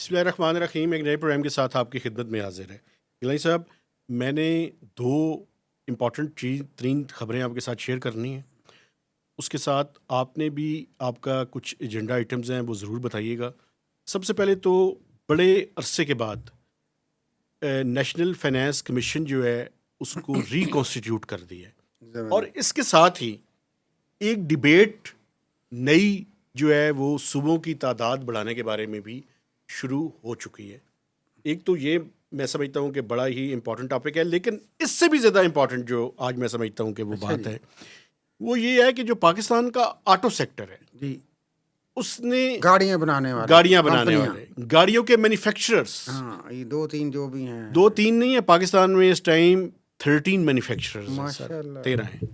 بسم اللہ الرحمن الرحیم. ایک نئے پروگرام کے ساتھ آپ کی خدمت میں حاضر ہے. گیلانی صاحب، میں نے دو امپورٹنٹ ترین خبریں آپ کے ساتھ شیئر کرنی ہیں. اس کے ساتھ آپ نے بھی آپ کا کچھ ایجنڈا آئٹمز ہیں وہ ضرور بتائیے گا. سب سے پہلے تو بڑے عرصے کے بعد نیشنل فائنانس کمیشن جو ہے اس کو ریکانسٹیٹیوٹ کر دی ہے، اور اس کے ساتھ ہی ایک ڈیبیٹ نئی جو ہے وہ صوبوں کی تعداد بڑھانے کے بارے میں بھی شروع ہو چکی ہے. ایک تو یہ میں سمجھتا ہوں کہ بڑا ہی امپورٹنٹ ٹاپک ہے، لیکن اس سے بھی زیادہ امپورٹنٹ جو آج میں سمجھتا ہوں کہ وہ بات ہے وہ یہ ہے کہ جو پاکستان کا آٹو سیکٹر ہے جی، اس نے گاڑیاں بنانے والے گاڑیوں کے مینوفیکچررز، ہاں، یہ دو تین جو بھی ہیں، دو تین نہیں ہے پاکستان میں اس ٹائم 13 مینوفیکچررز ہیں سر، ماشاء اللہ 13 ہیں.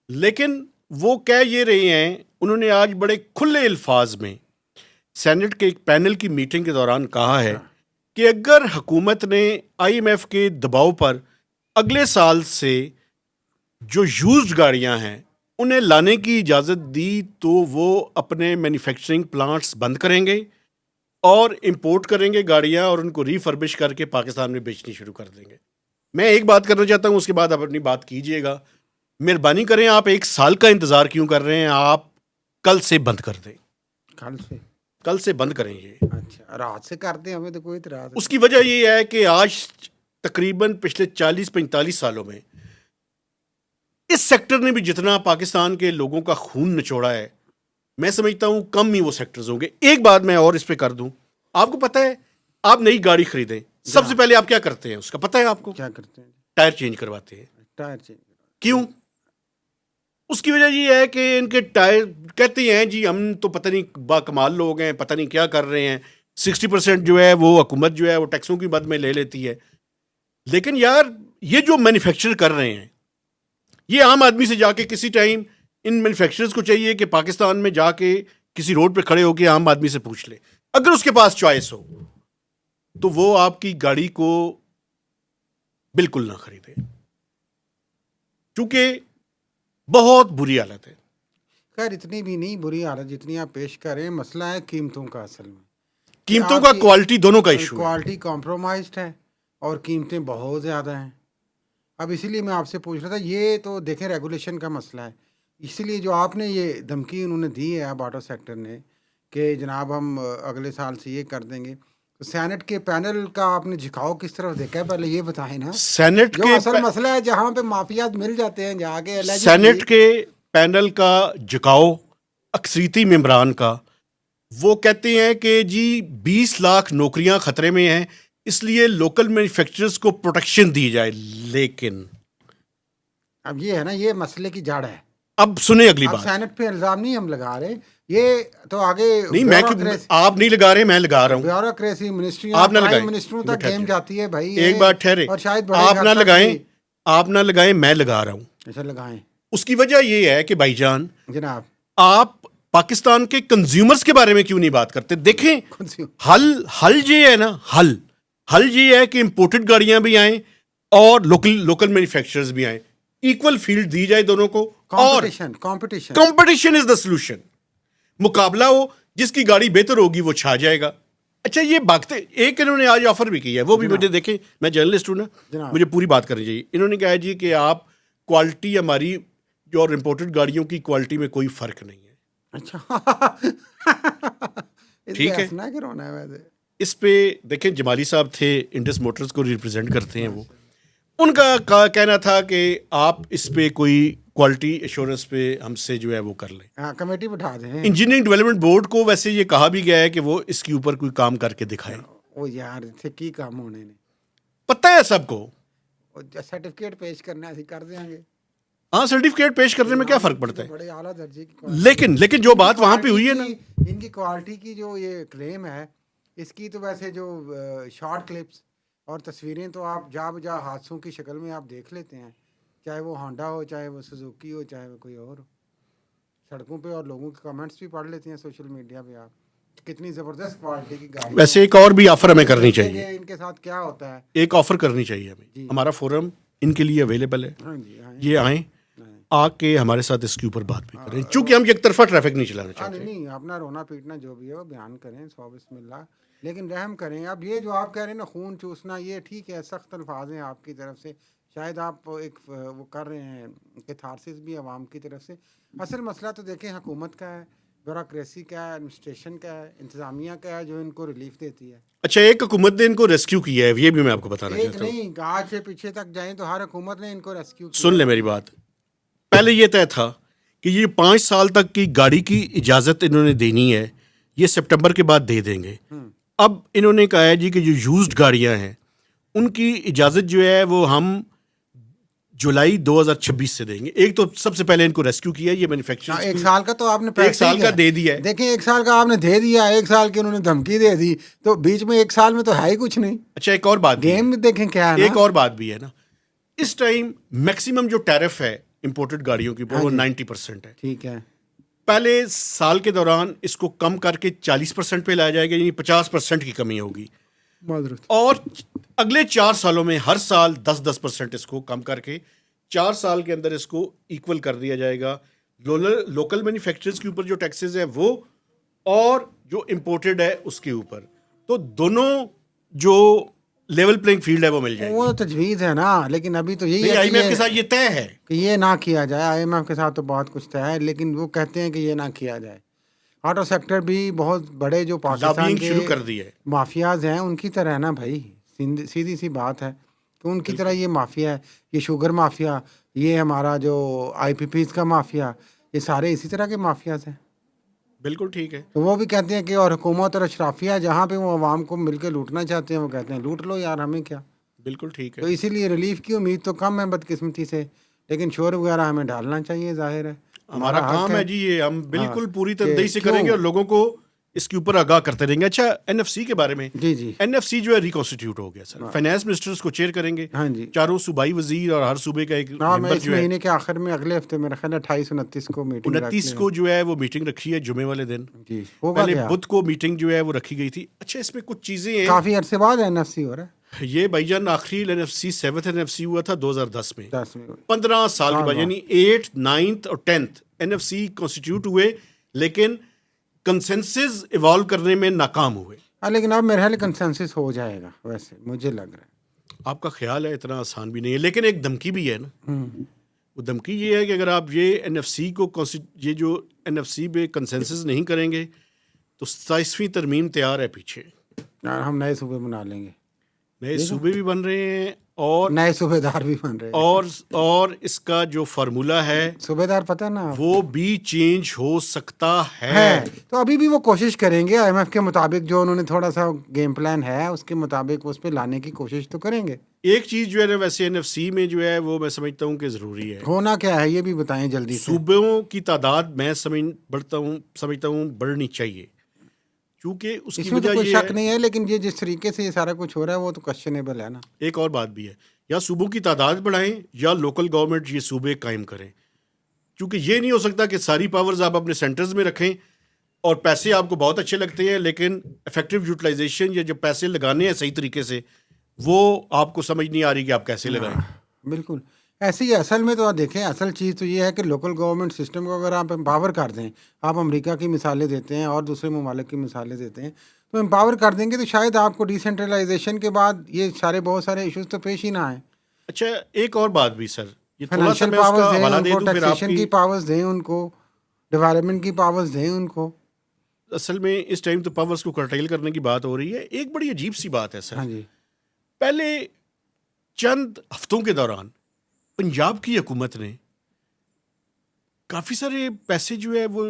لیکن وہ کہہ یہ رہے ہیں، انہوں نے آج بڑے کھلے الفاظ میں سینٹ کے ایک پینل کی میٹنگ کے دوران کہا ہے کہ اگر حکومت نے آئی ایم ایف کے دباؤ پر اگلے سال سے جو یوزڈ گاڑیاں ہیں انہیں لانے کی اجازت دی تو وہ اپنے مینوفیکچرنگ پلانٹس بند کریں گے اور امپورٹ کریں گے گاڑیاں اور ان کو ریفربش کر کے پاکستان میں بیچنی شروع کر دیں گے. میں ایک بات کرنا چاہتا ہوں، اس کے بعد آپ اپنی بات کیجئے گا. مہربانی کریں، آپ ایک سال کا انتظار کیوں کر رہے ہیں؟ آپ کل سے بند کر دیں، کل سے بند کریں. یہ اچھا، رات سے کرتے ہیں، ہمیں تو کوئی اعتراض نہیں. اس کی وجہ یہ ہے کہ آج تقریباً پچھلے 40-45 سالوں میں اس سیکٹر نے بھی جتنا پاکستان کے لوگوں کا خون نچوڑا ہے، میں سمجھتا ہوں کم ہی وہ سیکٹرز ہوں گے. ایک بات میں اور اس پہ کر دوں، آپ کو پتہ ہے آپ نئی گاڑی خریدیں سب سے پہلے آپ کیا کرتے ہیں؟ اس کا پتہ ہے آپ کو؟ کیا کرتے ہیں؟ ٹائر چینج کرواتے ہیں. Tyre change. کیوں؟ اس کی وجہ یہ ہے کہ ان کے ٹائر کہتے ہیں جی ہم تو پتہ نہیں با کمال لوگ ہیں، پتہ نہیں کیا کر رہے ہیں، 60% جو ہے وہ حکومت جو ہے وہ ٹیکسوں کی مد میں لے لیتی ہے. لیکن یار یہ جو مینوفیکچر کر رہے ہیں، یہ عام آدمی سے جا کے کسی ٹائم ان مینوفیکچررز کو چاہیے کہ پاکستان میں جا کے کسی روڈ پہ کھڑے ہو کے عام آدمی سے پوچھ لے، اگر اس کے پاس چوائس ہو تو وہ آپ کی گاڑی کو بالکل نہ خریدے، کیونکہ بہت بری حالت ہے. خیر اتنی بھی نہیں بری حالت جتنی آپ پیش کر رہے ہیں. مسئلہ ہے قیمتوں کا. اصل میں قیمتوں کا کوالٹی دونوں کا ایشو ہے. کوالٹی کمپرومائزڈ ہے اور قیمتیں بہت زیادہ ہیں. اب اسی لیے میں آپ سے پوچھ رہا تھا، یہ تو دیکھیں ریگولیشن کا مسئلہ ہے. اسی لیے جو آپ نے یہ دھمکی انہوں نے دی ہے اب آٹو سیکٹر نے کہ جناب ہم اگلے سال سے یہ کر دیں گے، تو سینٹ کے پینل کا آپ نے جھکاؤ کس طرف دیکھا ہے؟ پہلے یہ بتائیں نا. سینٹ جو کے اصل مسئلہ ہے جہاں پہ مافیات مل جاتے ہیں جہاں کے سینٹ کے پینل کا جھکاؤ اکثریتی ممبران کا، وہ کہتے ہیں کہ جی 20 لاکھ نوکریاں خطرے میں ہیں، اس لیے لوکل مینوفیکچررز کو پروٹیکشن دی جائے. لیکن اب یہ ہے نا، یہ مسئلے کی جڑ ہے. اب سنیں اگلی بات. سینٹ پہ الزام نہیں ہم لگا رہے، یہ تو آگے نہیں، میں آپ نہیں لگا رہے، میں لگا رہا ہوں. بیوروکریسی منسٹری آپ نہ لگائیں، منسٹروں تک گیم جاتی ہے بھائی. ایک بات ٹھہرے، اور شاید آپ نہ لگائیں، آپ نہ لگائیں، میں لگا رہا ہوں. اچھا لگائیں. اس کی وجہ یہ ہے کہ بھائی جان جناب آپ پاکستان کے کنزیومرز کے بارے میں کیوں نہیں بات کرتے؟ دیکھیں حل یہ ہے نا، حل یہ ہے کہ امپورٹڈ گاڑیاں بھی آئیں اور لوکل مینوفیکچررز بھی آئیں، ایکول فیلڈ دی جائے دونوں کو، اور کمپٹیشن از دا سولوشن. مقابلہ ہو، جس کی گاڑی بہتر ہوگی وہ چھا جائے گا. اچھا یہ بھاگتے ایک انہوں نے آج آفر بھی کیا ہے، وہ بھی مجھے دیکھیں، میں جرنلسٹ ہوں نا، مجھے پوری بات کرنی چاہیے. انہوں نے کہا جی کہ آپ کوالٹی ہماری جو اور امپورٹڈ گاڑیوں کی کوالٹی میں کوئی فرق نہیں ہے. اچھا ٹھیک ہے. اس پہ دیکھیں جمالی صاحب تھے، انڈس موٹرز کو ریپرزینٹ کرتے ہیں، وہ ان کا کہنا تھا کہ آپ اس پہ کوئی کوالٹی ایشورنس پہ ہم سے جو ہے وہ کر لیں، کمیٹی بٹھا دیں. انجینئرنگ ڈیولپمنٹ بورڈ کو ویسے یہ کہا بھی گیا ہے کہ وہ اس کے اوپر کوئی کام کر کے دکھائیں. وہ یار تھے کی کام ہونے نے پتہ ہے سب کو، سرٹیفکیٹ پیش کرنا ایسے کر دیں گے. ہاں سرٹیفکیٹ پیش کرنے میں کیا فرق پڑتا ہے؟ بڑے اعلیٰ درجے کی لیکن جو بات وہاں پہ ہوئی ہے نا، ان کی کوالٹی کی جو یہ کلیم ہے، اس کی تو ویسے جو شارٹ کلپس اور تصویریں تو آپ جا بجا حادثوں کی شکل میں آپ دیکھ لیتے ہیں، چاہے وہ ہونڈا ہو، چاہے وہ سوزوکی ہو، چاہے وہ کوئی اور ہو. سڑکوں پہ اور لوگوں کے کمنٹس بھی پڑھ لیتے ہیں سوشل میڈیا پہ، آپ کتنی زبردست کوالٹی کی گاڑی. ویسے ایک اور بھی آفر ہمیں کرنی چاہیے، ان کے ساتھ کیا ہوتا ہے، ایک آفر کرنی چاہیے ہمیں. ہمارا فورم ان کے لیے اویلیبل ہے، یہ آئیں آ کے ہمارے ساتھ اس کے اوپر بات بھی کریں، چونکہ ہم یک طرفہ ٹریفک نہیں چلانا چاہتے. نہیں اپنا رونا پیٹنا جو بھی ہے وہ بیان کریں، 100 بسم اللہ. لیکن رحم کریں. اب یہ جو آپ کہہ رہے ہیں نا خون چوسنا، یہ ٹھیک ہے، سخت الفاظ ہیں آپ کی طرف سے، شاید آپ ایک وہ کر رہے ہیں کیتھارسس بھی عوام کی طرف سے. اصل مسئلہ تو دیکھیں حکومت کا ہے، بیوروکریسی کا ہے، ایڈمنسٹریشن کا ہے، انتظامیہ کا ہے، جو ان کو ریلیف دیتی ہے. اچھا، ایک حکومت نے ان کو ریسکیو کیا ہے، یہ بھی میں آپ کو بتانا ایک چاہتا ہوں. نہیں، آج سے پیچھے تک جائیں تو ہر حکومت نے ان کو ریسکیو کیا سن لیں ہے. میری بات. پہلے یہ طے تھا کہ یہ 5 سال تک کی گاڑی کی اجازت انہوں نے دینی ہے، یہ سپٹمبر کے بعد دے دیں گے. اب انہوں نے کہا ہے جی کہ جو یوزڈ گاڑیاں ہیں ان کی اجازت جو ہے وہ ہم جولائی 2026 سے دیں گے. ایک تو سب سے پہلے ان کو ریسکیو کیا ہے یہ مینوفیکچررز. ایک سال کا تو آپ نے ایک سال کا دے دیا ہے. دیکھیں ایک سال کا آپ نے دے دیا، ایک سال کی انہوں نے دھمکی دے دی، تو بیچ میں ایک سال میں تو ہے ہی کچھ نہیں. اچھا، ایک اور بات بھی ہے. گیم میں دیکھیں کیا ہے نا، ایک اور بات بھی ہے نا، اس ٹائم میکسیمم جو ٹیرف ہے امپورٹڈ گاڑیوں کی وہ 90% ہے. ٹھیک ہے. پہلے سال کے دوران اس کو کم کر کے 40% پہ لایا جائے گا، یعنی 50% کی کمی ہوگی. معذرت. اور اگلے 4 سالوں میں ہر سال 10% اس کو کم کر کے 4 سال کے اندر اس کو ایکول کر دیا جائے گا. لوکل مینوفیکچررز کے اوپر جو ٹیکسز ہے وہ، اور جو امپورٹڈ ہے اس کے اوپر، تو دونوں جو لیول پلینگ فیلڈ ہے وہ مل جائے گی. وہ تجویز ہے نا، لیکن ابھی تو یہی نہیں، ہے آئی ایم ایف کے کہ ساتھ یہ طے ہے کہ یہ نہ کیا جائے. آئی ایم ایف کے ساتھ تو بہت کچھ طے ہے، لیکن وہ کہتے ہیں کہ یہ نہ کیا جائے. آٹو سیکٹر بھی بہت بڑے جو پاکستان لابینگ کے شروع کر دی ہے. مافیاز ہیں ان کی طرح ہے نا بھائی، سیدھی سی بات ہے کہ ان کی طرح یہ مافیا ہے. یہ شوگر مافیا، یہ ہمارا جو آئی پی پیز کا مافیا، یہ سارے اسی طرح کے مافیاز ہیں. بالکل ٹھیک ہے. تو وہ بھی کہتے ہیں کہ اور حکومت اور اشرافیہ جہاں پہ وہ عوام کو مل کے لوٹنا چاہتے ہیں، وہ کہتے ہیں لوٹ لو یار، ہمیں کیا. بالکل ٹھیک ہے. تو اسی لیے ریلیف کی امید تو کم ہے بدقسمتی سے، لیکن شور وغیرہ ہمیں ڈالنا چاہیے، ظاہر ہے ہمارا کام ہے جی، یہ ہم بالکل پوری تندئی سے کیوں؟ کریں گے اور لوگوں کو اس کے اوپر آگاہ کرتے رہیں گے. اچھا، این ایف سی کے بارے میں. جی جی این ایف سی جو ہے ریکانسٹیٹیوٹ ہو گیا سر. فائنانس منسٹر اس کو چیئر کریں گے. ہاں جی. چاروں صوبائی وزیر اور ہر صوبے کا ایک میں ممبر اس جو ہے. مہینے کے آخر میں اگلے ہفتے میرا خیال ہے 28-29 کو میٹنگ 29 کو جو ہے وہ میٹنگ رکھی ہے جمعے والے دن. جی ہوگا پہلے کیا؟ بدھ کو میٹنگ جو ہے وہ رکھی گئی تھی. اچھا، اس میں کچھ چیزیں ہیں. کافی عرصے بعد این ایف سی ہو رہا ہے. یہ بھائی جان آخری N F C 7th N F C ہوا تھا 2010 میں. 10 میں 15 سال کے بعد، یعنی 8th 9th اور 10th این ایف سی کانسٹیٹیوٹ ہوئے، لیکن کنسنسس ایوالو کرنے میں ناکام ہوئے. لیکن اب میرے خیال کنسنسس ہو جائے گا، ویسے مجھے لگ رہا ہے. آپ کا خیال ہے اتنا آسان بھی نہیں ہے، لیکن ایک دھمکی بھی ہے نا. وہ دھمکی یہ ہے کہ اگر آپ یہ این ایف سی کو یہ جو این ایف سی پہ کنسنسس نہیں کریں گے تو 27ویں ترمیم تیار ہے پیچھے. اور ہم نئے صوبے بنا لیں گے، نئے صوبے بھی بن رہے ہیں اور نئے صوبے دار بھی بن رہے ہیں، اور اس کا جو فارمولا ہے صوبے دار پتہ ہے نا وہ بھی چینج ہو سکتا ہے. تو ابھی بھی وہ کوشش کریں گے آئی ایم ایف کے مطابق، جو انہوں نے تھوڑا سا گیم پلان ہے اس کے مطابق اس پہ لانے کی کوشش تو کریں گے. ایک چیز جو ہے نا ویسے این ایف سی میں جو ہے وہ میں سمجھتا ہوں کہ ضروری ہے. ہونا کیا ہے یہ بھی بتائیں جلدی سے. صوبوں کی تعداد میں سمجھتا ہوں بڑھنی چاہیے، کیونکہ اس کی میں تو وجہ کوئی یہ شک نہیں ہے، لیکن یہ جس طریقے سے یہ سارا کچھ ہو رہا ہے وہ تو کوشچنیبل ہے نا. ایک اور بات بھی ہے، یا صوبوں کی تعداد بڑھائیں یا لوکل گورنمنٹ یہ صوبے قائم کریں. کیونکہ یہ نہیں ہو سکتا کہ ساری پاورز آپ اپنے سینٹرز میں رکھیں اور پیسے آپ کو بہت اچھے لگتے ہیں، لیکن افیکٹو یوٹیلائزیشن یا جو پیسے لگانے ہیں صحیح طریقے سے وہ آپ کو سمجھ نہیں آ رہی کہ آپ کیسے لگائیں. بالکل ایسے ہی اصل میں تو آپ دیکھیں، اصل چیز تو یہ ہے کہ لوکل گورنمنٹ سسٹم کو اگر آپ امپاور کر دیں، آپ امریکہ کی مثالیں دیتے ہیں اور دوسرے ممالک کی مثالیں دیتے ہیں، تو امپاور کر دیں گے تو شاید آپ کو ڈیسینٹرلائزیشن کے بعد یہ بہت سارے ایشوز تو پیش ہی نہ آئیں. اچھا، ایک اور بات بھی سر، یہ تھوڑا سا فائنینشیل میں اس پاورز کا دیں حوالہ ان دے کو، دوں پھر آپ ٹیکسیشن کی. کی پاورز دیں ان کو، ڈیولپمنٹ کی پاورز دیں ان کو. اصل میں اس ٹائم تو پاورز کو کرٹیل کرنے کی بات ہو رہی ہے. ایک بڑی عجیب سی بات ہے سر، ہاں جی. پہلے چند ہفتوں کے دوران پنجاب کی حکومت نے کافی سارے پیسے جو ہے وہ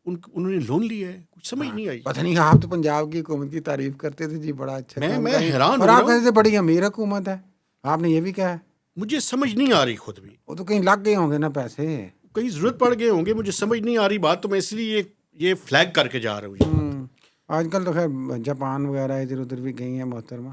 انہوں نے لون لیا ہے، کچھ سمجھ نہیں آئی. پتہ نہیں، آپ تو پنجاب کی حکومت کی تعریف کرتے تھے جی، بڑا اچھا کام میں کر رہی ہے. حیران اور ہو آپ رہا ہوں، کہتے تھے بڑی امیر حکومت ہے، آپ نے یہ بھی کہا ہے. مجھے سمجھ نہیں آ رہی خود بھی. وہ تو کہیں لگ گئے ہوں گے نا پیسے، کہیں ضرورت پڑ گئے ہوں گے، مجھے سمجھ نہیں آ رہی بات، تو میں اس لیے یہ فلیگ کر کے جا رہا ہوں. آج کل تو خیر جاپان وغیرہ ادھر ادھر بھی گئی ہیں محترمہ.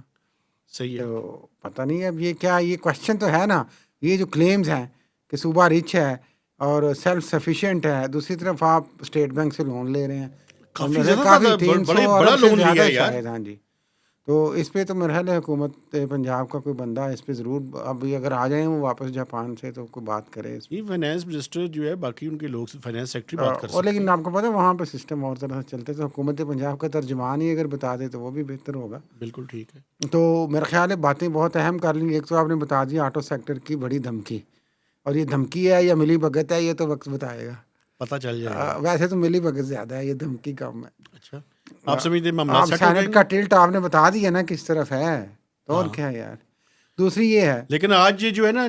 صحیح ہے. تو پتہ نہیں اب یہ کیا، یہ کوشچن تو ہے نا، یہ جو کلیمز ہیں کہ صوبہ رچ ہے اور سیلف سفیشینٹ ہے، دوسری طرف آپ اسٹیٹ بینک سے لون لے رہے ہیں کافی زیادہ 300 بڑا ارب سے لون لیا زیادہ ہے یار. شاید. ہاں جی. تو اس پہ تو میرا خیال ہے حکومت پنجاب کا کوئی بندہ اس پہ ضرور اب اگر آ جائیں وہ واپس جاپان سے تو کوئی بات کرے اس پہ. یہ فائنانس منسٹر جو ہے باقی ان کے لوگ فائنانس سیکٹری بات کر اور سکتے لیکن ہیں. آپ کو پتہ ہے وہاں پہ سسٹم اور طرح سے چلتے تو حکومت پنجاب کا ترجمان ہی اگر بتا دے تو وہ بھی بہتر ہوگا. بالکل ٹھیک ہے. تو میرا خیال ہے باتیں بہت اہم کر لیں. ایک تو آپ نے بتا دیا آٹو سیکٹر کی بڑی دھمکی, اور یہ دھمکی ہے یا ملی بھگت ہے یہ تو وقت بتائے گا. پتہ چل جائے گا. ویسے تو ملی بھگت زیادہ ہے, یہ دھمکی کم ہے. اچھا, آپ سمجھتے ہیں معاملات آپ سیٹ ہو جائیں سینٹ گے؟ کا ٹلٹ آپ نے بتا دیا نا کس طرف ہے, تو اور ہاں. کیا ہے یار. دوسری یہ ہے, لیکن آج یہ جو ہے نا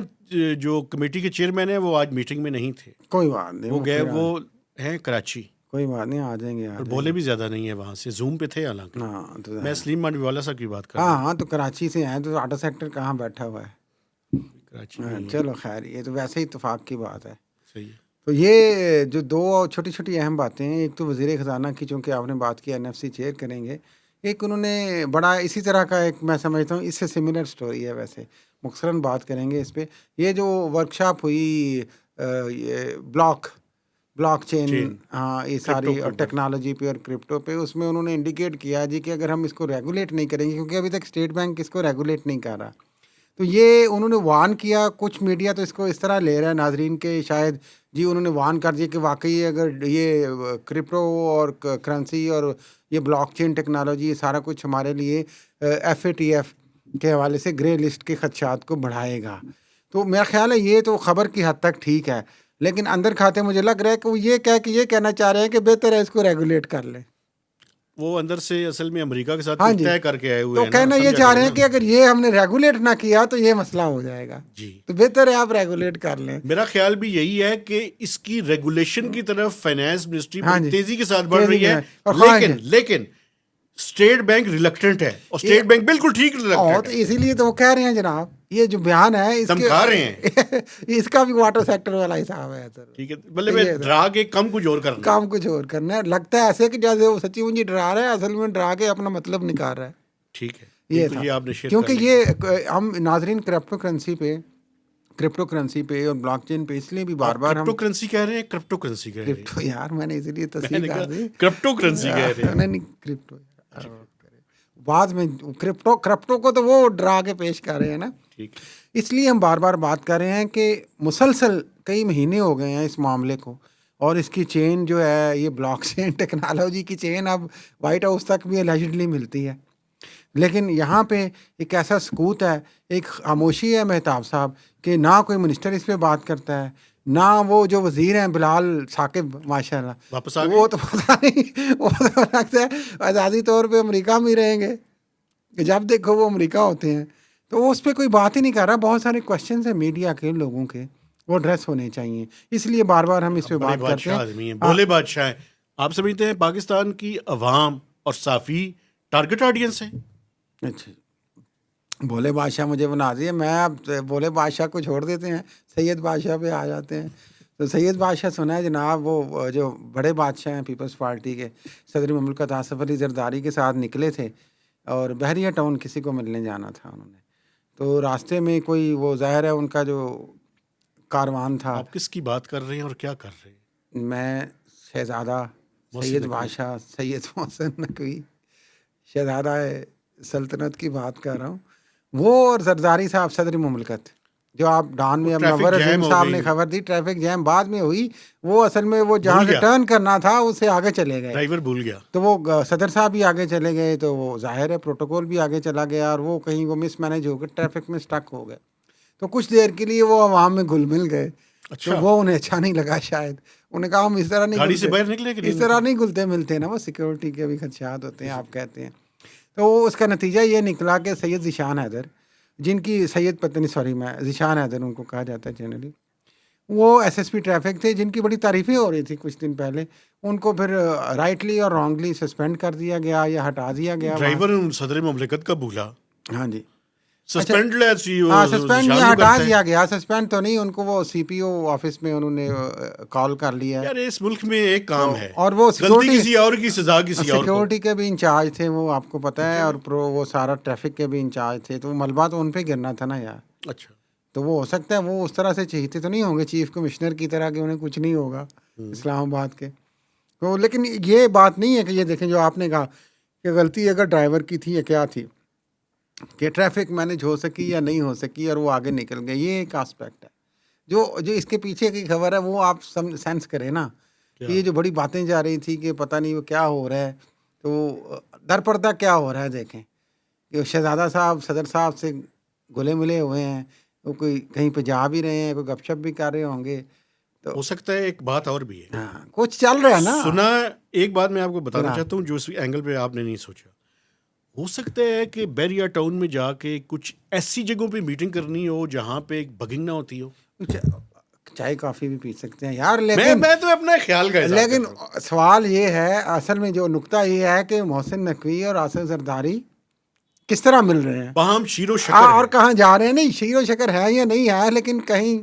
جو کمیٹی کے چیئرمین ہیں وہ آج میٹنگ میں نہیں تھے. کوئی بات نہیں, وہ گئے, پھر وہ ہیں کراچی, کوئی بات نہیں, آ جائیں گے, آ اور جائیں بولے گے. بھی زیادہ نہیں ہے وہاں سے, زوم پہ تھے حالانکہ. ہاں تو میں سلیم مانڈوی والا صاحب کی بات کر رہا ہاں ہوں. ہاں, تو کراچی سے ہیں تو آٹو سیکٹر کہاں بیٹھا ہوا ہے. کراچی میں ہی ہے. چلو خیر, یہ تو ویسے ہی اتفاق کی بات ہے. صحیح ہے. تو یہ جو دو چھوٹی چھوٹی اہم باتیں ہیں, ایک تو وزیر خزانہ کی چونکہ آپ نے بات کی NFC چیئر کریں گے, ایک انہوں نے بڑا اسی طرح کا ایک میں سمجھتا ہوں اس سے سملر سٹوری ہے, ویسے مختصراً بات کریں گے اس پہ. یہ جو ورکشاپ ہوئی بلاک چین, ہاں یہ کرپٹو ساری کے اوپر. ٹیکنالوجی پہ اور کرپٹو پہ, اس میں انہوں نے انڈیکیٹ کیا جی کہ اگر ہم اس کو ریگولیٹ نہیں کریں گے, کیونکہ ابھی تک اسٹیٹ بینک اس کو ریگولیٹ نہیں کر رہا, تو یہ انہوں نے وان کیا. کچھ میڈیا تو اس کو اس طرح لے رہا ہے ناظرین کے شاید جی انہوں نے وان کر دیا کہ واقعی اگر یہ کرپٹو اور کرنسی اور یہ بلاک چین ٹیکنالوجی یہ سارا کچھ ہمارے لیے FATF کے حوالے سے گرے لسٹ کے خدشات کو بڑھائے گا. تو میرا خیال ہے یہ تو خبر کی حد تک ٹھیک ہے, لیکن اندر کھاتے مجھے لگ رہا ہے کہ وہ یہ کہنا چاہ رہے ہیں کہ بہتر ہے اس کو ریگولیٹ کر لیں. وہ اندر سے اصل میں امریکہ کے ساتھ ہاں کچھ جی, طے کر کے آئے ہوئے تو ہیں نا, کہنا یہ سمجھا چاہ کریں رہے ہیں نا. کہ اگر یہ ہم نے ریگولیٹ نہ کیا تو یہ مسئلہ ہو جائے گا, جی, تو بہتر ہے آپ ریگولیٹ کر لیں. میرا خیال بھی یہی ہے کہ اس کی ریگولیشن کی طرف فائنانس منسٹری ہاں بڑی جی, تیزی کے ساتھ بڑھ تیزی رہی کے ہے, ساتھ. اور ہاں جی, لیکن اسٹیٹ بینک ریلکٹنٹ ہے, اور اسٹیٹ بینک بالکل ٹھیک اور ریلکٹنٹ تو ہے, اسی لیے تو وہ کہہ رہے ہیں جناب, یہ جو بیان ہے اس کے دمکا رہے ہیں. اس کا بھی واٹر سیکٹر والا حساب ہے سر. ٹھیک ہے, مطلب ڈرا کے کم کچھ اور کرنا ہے. کام کچھ اور کرنا ہے, لگتا ہے ایسے کہ جیسے وہ سچی مجھے ڈرا رہا ہے, اصل میں ڈرا کے اپنا مطلب نکال رہا ہے. ٹھیک ہے, یہ بالکل, تھا یہ آپ نے شیئر کر کیونکہ لیا. یہ ہم ناظرین کرپٹو کرنسی پہ اور بلاک چین پہ اس لیے بھی بار آپ بار کرپٹو ہم کرنسی کہہ رہے ہیں, کرپٹو کرنسی کہہ رہے ہیں؟ کرپٹو یار میں نے اسی لیے میں تصحیح نے کہا کر دی, کرپٹو کرنسی کہہ رہے ہیں. نہیں کرپٹو بعد میں کرپٹو کو تو وہ ڈرا کے پیش کر رہے ہیں نا. ٹھیک ہے. اس لیے ہم بار بار بات کر رہے ہیں کہ مسلسل کئی مہینے ہو گئے ہیں اس معاملے کو, اور اس کی چین جو ہے یہ بلاک چین ٹیکنالوجی کی چین اب وائٹ ہاؤس تک بھی الائجڈلی ملتی ہے. لیکن یہاں پہ ایک ایسا سکوت ہے, ایک خاموشی ہے مہتاب صاحب, کہ نہ کوئی منسٹر اس پہ بات کرتا ہے, نہ وہ جو وزیر ہیں بلال ثاقب ماشاء اللہ, واپس آ گئے. وہ تو پتہ نہیں, وہ تو لگتا ہے آزادی طور پہ امریکہ میں ہی رہیں گے, کہ جب دیکھو وہ امریکہ ہوتے ہیں, تو وہ اس پہ کوئی بات ہی نہیں کر رہا. بہت سارے کوشچنز ہیں میڈیا کے لوگوں کے, وہ ایڈریس ہونے چاہیے, اس لیے بار بار ہم اس پہ بڑے بات کرتے بادشاہ ہیں. آدمی ہیں, بولے بادشاہ ہیں. آپ سمجھتے ہیں پاکستان کی عوام اور صافی ٹارگٹ آڈینس ہیں؟ اچھا, بولے بادشاہ مجھے بنا دیے, میں اب بولے بادشاہ کو چھوڑ دیتے ہیں, سید بادشاہ پہ آ جاتے ہیں. تو سید بادشاہ سنا ہے جناب, وہ جو بڑے بادشاہ ہیں پیپلز پارٹی کے, صدر مملکت آصف علی زرداری کے ساتھ نکلے تھے, اور بحریہ ٹاؤن کسی کو ملنے جانا تھا انہوں نے, تو راستے میں کوئی وہ ظاہر ہے ان کا جو کاروان تھا. آپ کس کی بات کر رہے ہیں اور کیا کر رہے ہیں؟ میں شہزادہ محسن سید نقوی. بادشاہ سید محسن نقوی, شہزادہ سلطنت کی بات کر رہا ہوں. وہ اور زرداری صاحب صدر مملکت, جو آپ ڈان وہ میں ٹریفک منور جیم عظیم ہو صاحب نے گئی, خبر دی, ٹریفک جیم بعد میں ہوئی, وہ اصل میں وہ جہاں بھول سے گیا, ٹرن کرنا تھا اس سے آگے چلے گئے, ڈرائیور بھول گیا. تو وہ صدر صاحب بھی آگے چلے گئے, تو وہ ظاہر ہے پروٹوکول بھی آگے چلا گیا, اور وہ کہیں وہ مس مینج ہو گئے, ٹریفک میں سٹک ہو گئے. تو کچھ دیر کے لیے وہ عوام میں گھل مل گئے, تو اچھا, وہ انہیں اچھا نہیں لگا شاید. انہوں نے کہا ہم اس طرح نہیں گاڑی سے گھلتے, باہر نکلے کہ نہیں اس طرح نکلے؟ نہیں گھلتے ملتے نا, وہ سیکورٹی کے بھی خدشات ہوتے ہیں آپ کہتے ہیں. تو اس کا نتیجہ یہ نکلا کہ سید ذیشان حیدر, جن کی سید پتنی سوری میں ذیشان حیدر ان کو کہا جاتا ہے جنرلی, وہ SSP ٹریفک تھے جن کی بڑی تعریفیں ہو رہی تھی کچھ دن پہلے, ان کو پھر رائٹلی اور رانگلی سسپینڈ کر دیا گیا یا ہٹا دیا گیا وہاں ڈرائیور سے. صدر مملکت کا بھولا, ہاں جی, اچھا, سسپینڈ ہاں سسپینڈ یہ ہٹا کرتا ہے. دیا گیا, سسپینڈ تو نہیں, ان کو وہ CPO آفس میں انہوں نے کال کر لیا ہے. یار اس ملک میں ایک تو کام ہے, اور وہ غلطی کسی اور کی, سزا کسی اور کو. سیکورٹی کے بھی انچارج تھے وہ, آپ کو پتہ ہے, اچھا اور جی. وہ سارا ٹریفک کے بھی انچارج تھے, تو ملبہ تو ان پہ گرنا تھا نا یار. اچھا, تو وہ ہو سکتا ہے وہ اس طرح سے چہیتے تو نہیں ہوں گے چیف کمشنر کی طرح کہ انہیں کچھ نہیں ہوگا اسلام آباد کے. تو لیکن یہ بات نہیں ہے کہ یہ دیکھیں جو آپ نے کہا کہ غلطی اگر ڈرائیور کی تھی یا کیا تھی, کہ ٹریفک مینج ہو سکی یا نہیں ہو سکی اور وہ آگے نکل گئے. یہ ایک آسپیکٹ ہے. جو اس کے پیچھے کی خبر ہے وہ آپ سینس کریں نا کہ یہ جو بڑی باتیں جا رہی تھی کہ پتہ نہیں وہ کیا ہو رہا ہے, تو در پردہ کیا ہو رہا ہے دیکھیں کہ شہزادہ صاحب صدر صاحب سے گلے ملے ہوئے ہیں, وہ کوئی کہیں پہ جا بھی رہے ہیں, کوئی گپ شپ بھی کر رہے ہوں گے. تو ہو سکتا ہے ایک بات اور بھی ہے, ہاں کچھ چل رہا ہے نا. سنا ایک بات میں آپ کو بتانا چاہتا ہوں جو اس اینگل پہ آپ نے نہیں سوچا. ہو سکتا ہے کہ بیریا ٹاؤن میں جا کے کچھ ایسی جگہوں پہ میٹنگ کرنی ہو جہاں پہ ایک بگنگ نہ ہوتی ہو. چائے کافی بھی پی سکتے ہیں یار, لیکن میں تو اپنا خیال کا اظہار لیکن کرتا ہوں. سوال یہ ہے اصل میں جو نقطہ یہ ہے کہ محسن نقوی اور آصف زرداری کس طرح مل رہے ہیں, وہاں ہم شیر و شکر اور ہیں. کہاں جا رہے ہیں. نہیں شیر و شکر ہے یا نہیں ہے, لیکن کہیں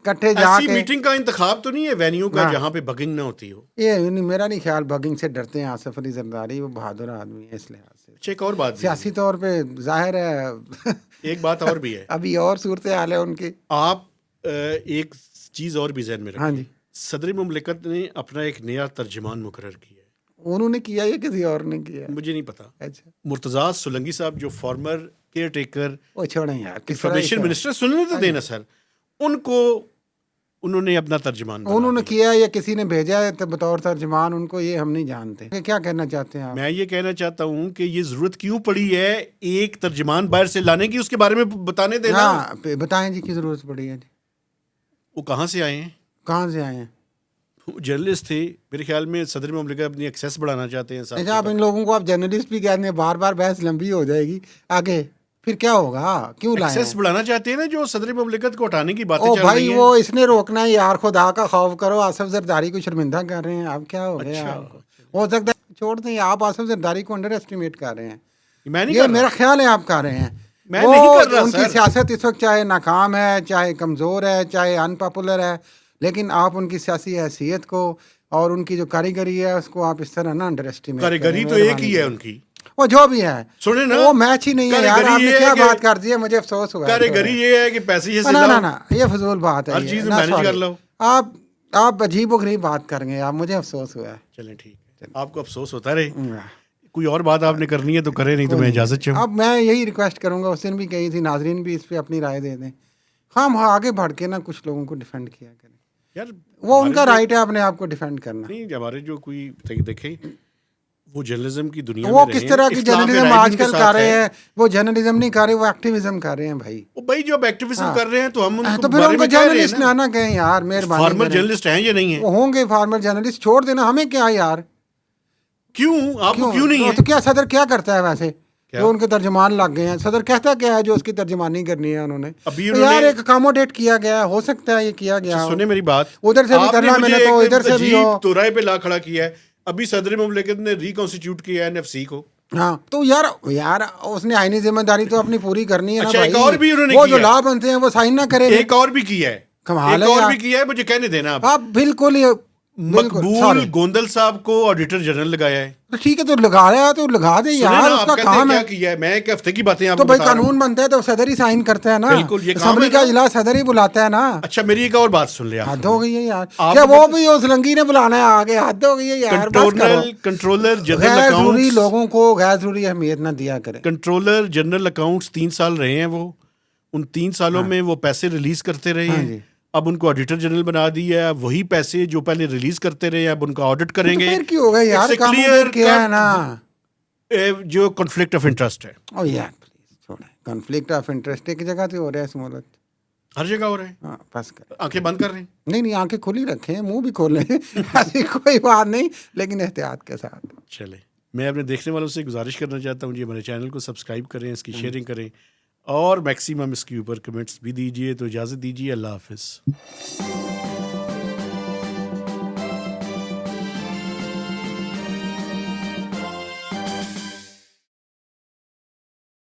کٹھے جا ایسی کے میٹنگ کا انتخاب تو نہیں ہے وینیو کا جہاں پہ بگنگ نہ ہوتی ہو. یہ میرا نہیں خیال بگنگ سے ڈرتے ہیں آصف علی زرداری, وہ بہادر آدمی ہے اس لحاظ سے. اچھا ایک اور بات بھی سیاسی طور پہ ظاہر ہے ایک بات اور بھی ہے, ابھی اور صورتحال ہے ان کی. آپ ایک چیز اور بھی ذہن میں ہاں رکھیں, جی, صدر مملکت نے اپنا ایک نیا ترجمان مقرر کیا ہے. انہوں نے کیا یا کسی اور نے کیا؟ مجھے نہیں پتا. اچھا مرتضیٰ سولنگی صاحب جو فارمر کیئر ٹیکر وہ چھوڑیں یار, کس طرح انفارمیشن منسٹر, سننے تو دینا سر, ان کو انہوں نے اپنا ترجمان بنا انہوں نے دیا. کیا یا کسی نے بھیجا ہے بطور ترجمان ان کو, یہ ہم نہیں جانتے. کیا کہنا چاہتے ہیں آپ؟ میں یہ کہنا چاہتا ہوں کہ یہ ضرورت کیوں پڑی ہے ایک ترجمان باہر سے لانے کی, اس کے بارے میں بتانے دینا. ہاں بتائیں جی, کی ضرورت پڑی ہے جی. وہ کہاں سے آئے ہیں؟ کہاں سے آئے ہیں؟ جرنلسٹ تھے میرے خیال میں. صدر مملکت اپنی ایکسیس بڑھانا چاہتے ہیں. اچھا آپ ان لوگوں کو آپ جرنلسٹ بھی کہتے ہیں, بار بار بحث لمبی ہو جائے گی آگے, پھر کیا ہوگا؟ کیوں لائے ایکسیس ہیں؟ بڑھانا چاہتے ہیں نا, جو صدر مملکت کو ہٹانے کی باتیں او چل بھائی رہی ہیں. وہ اس نے روکنا ہے یار, خدا کا خوف کرو. آصف زرداری کو شرمندہ کر رہے ہیں آپ, کیا ہو گیا آپ کو؟ ہو سکتا ہے چھوڑ دیں, آپ آصف زرداری کو انڈر ایسٹیمیٹ کر رہے ہیں. میں نہیں یہ کر میرا رہا, خیال ہے آپ کر رہے ہیں. میں وہ نہیں کر رہا ان کی سر. سیاست اس وقت چاہے ناکام ہے, چاہے کمزور ہے, چاہے ان پاپولر ہے, لیکن آپ ان کی سیاسی حیثیت کو اور ان کی جو کاریگری ہے اس کو آپ اس طرح نہ انڈر ایسٹیمیٹ کریں. کاریگری تو ایک ہی ہے ان کی, وہ جو بھی ہے, سنیں نا, وہ میچ ہی نہیں ہے یار. آپ نے کیا بات کر دی ہے, مجھے افسوس ہوا ہے. کاریگری یہ ہے کہ پیسے سے نہ لاؤ, نہ یہ فضول بات ہے, ہر چیز میں مینج کر لو. آپ عجیب و غریب بات کر گئے, آپ مجھے افسوس ہوا ہے. چلیں ٹھیک ہے, آپ کو افسوس ہوتا رہے. کوئی اور بات آپ نے کرنی ہے تو کرے, نہیں تو میں اجازت چاہوں. اب میں یہی ریکویسٹ کروں گا, اس دن بھی کہی تھی, ناظرین بھی اس پہ اپنی رائے دے دیں. ہم آگے بڑھ کے نا کچھ لوگوں کو ڈیفینڈ کیا کریں. یار وہ ان کا رائٹ ہے اپنے آپ کو ڈیفینڈ کرنا. نہیں, ہمارے جو کوئی دیکھیں وہ جرنلزم کی دنیا وہ میں کس طرح کی جرنلزم آج کل کر رہے ہیں, وہ جرنلزم نہیں کر رہے, وہ ایکٹیویزم کر رہے ہیں بھائی. بھائی جو ایکٹیویزم کر رہے ہیں تو ہم ان تو کو پھر بارے ان کو میں کہہ رہے ہیں جرنلسٹ نا. نہ کہیں یار, مہربانی فارمر کریں. جرنلسٹ ہیں یا نہیں ہیں؟ وہ ہوں گے فارمر جرنلسٹ, چھوڑ دینا, ہمیں کیا یار. کیوں آپ کو کیوں نہیں ہے؟ تو کیا صدر کیا کرتا ہے ویسے جو ان کے ترجمان لگ گئے ہیں؟ صدر کہتا کیا ہے جو اس کی ترجمانی کرنی ہے انہوں نے؟ یار ایک اکاموڈیٹ کیا گیا ہے, ہو سکتا ہے یہ کیا گیا. سنیں میری بات, ادھر سے بھی کرنا میں نے تو ادھر سے بھی ہو. تو رائے پہ لا کھڑا کیا ہے. ابھی صدر مملکت نے ریکانسٹیٹیوٹ کیا ہے NFC کو. ہاں تو یار اس نے آئینی ذمہ داری تو اپنی پوری کرنی ہے نا بھائی. ایک اور بھی انہوں نے وہ جو لا بنتے ہیں وہ سائن نہ کرے. ایک اور بھی کیا ہے, کمال ہے, ایک اور بھی کیا ہے, مجھے کہنے دینا. آپ بالکل مقبول گوندل صاحب کو آڈیٹر جنرل لگایا ہے. ٹھیک ہے تو لگا رہا ہے تو لگا دے یار, اس کا کام ہے. کیا کیا ہے, میں ایک ہفتے کی باتیں آپ تو کو بھائی بتا رہا ہوں. قانون بنتا ہے تو صدر ہی سائن کرتا ہے نا. بالکل, یہ اسمبلی کا اجلاس صدر ہی بلاتا ہے نا. اچھا میری ایک اور بات سن لیں. حد ہو گئی ہے یار, کیا وہ بھی اس لنگی نے بلانا ہے آگے؟ حد ہو گئی ہے یار, بس کرو. کنٹرولر جنرل غیر ضروری اکاؤنٹس, لوگوں کو غیر ضروری اہمیت نہ دیا کریں. کنٹرولر جنرل اکاؤنٹس 3 سال رہے ہیں وہ, ان 3 سالوں میں وہ پیسے ریلیز کرتے رہے ہیں. اب ان کو آڈیٹر جنرل بنا دیا ہے, وہی پیسے جو پہلے ریلیز کرتے رہے اب ان کا آڈٹ کریں گے. پھر کیوں ہوگا یار, کلیئر کیا ہے نا جو کنفلکٹ آف انٹرسٹ ہے. او یار پلیز چھوڑیں, کنفلکٹ آف انٹرسٹ ایک جگہ سے ہو رہا ہے اس ملک, ہر جگہ ہو رہے ہیں. ہاں بس کر, آنکھیں بند کر رہے ہیں. نہیں آنکھیں کھلی رکھیں, منہ بھی کھولیں, ایسی کوئی بات نہیں, لیکن احتیاط کے ساتھ. چلے, میں اپنے دیکھنے والوں سے گزارش کرنا چاہتا ہوں جی, ہمارے چینل کو سبسکرائب کریں, اس کی شیئرنگ کریں, اور میکسیمم اس کے اوپر کمنٹس بھی دیجیے. تو اجازت دیجیے, اللہ حافظ.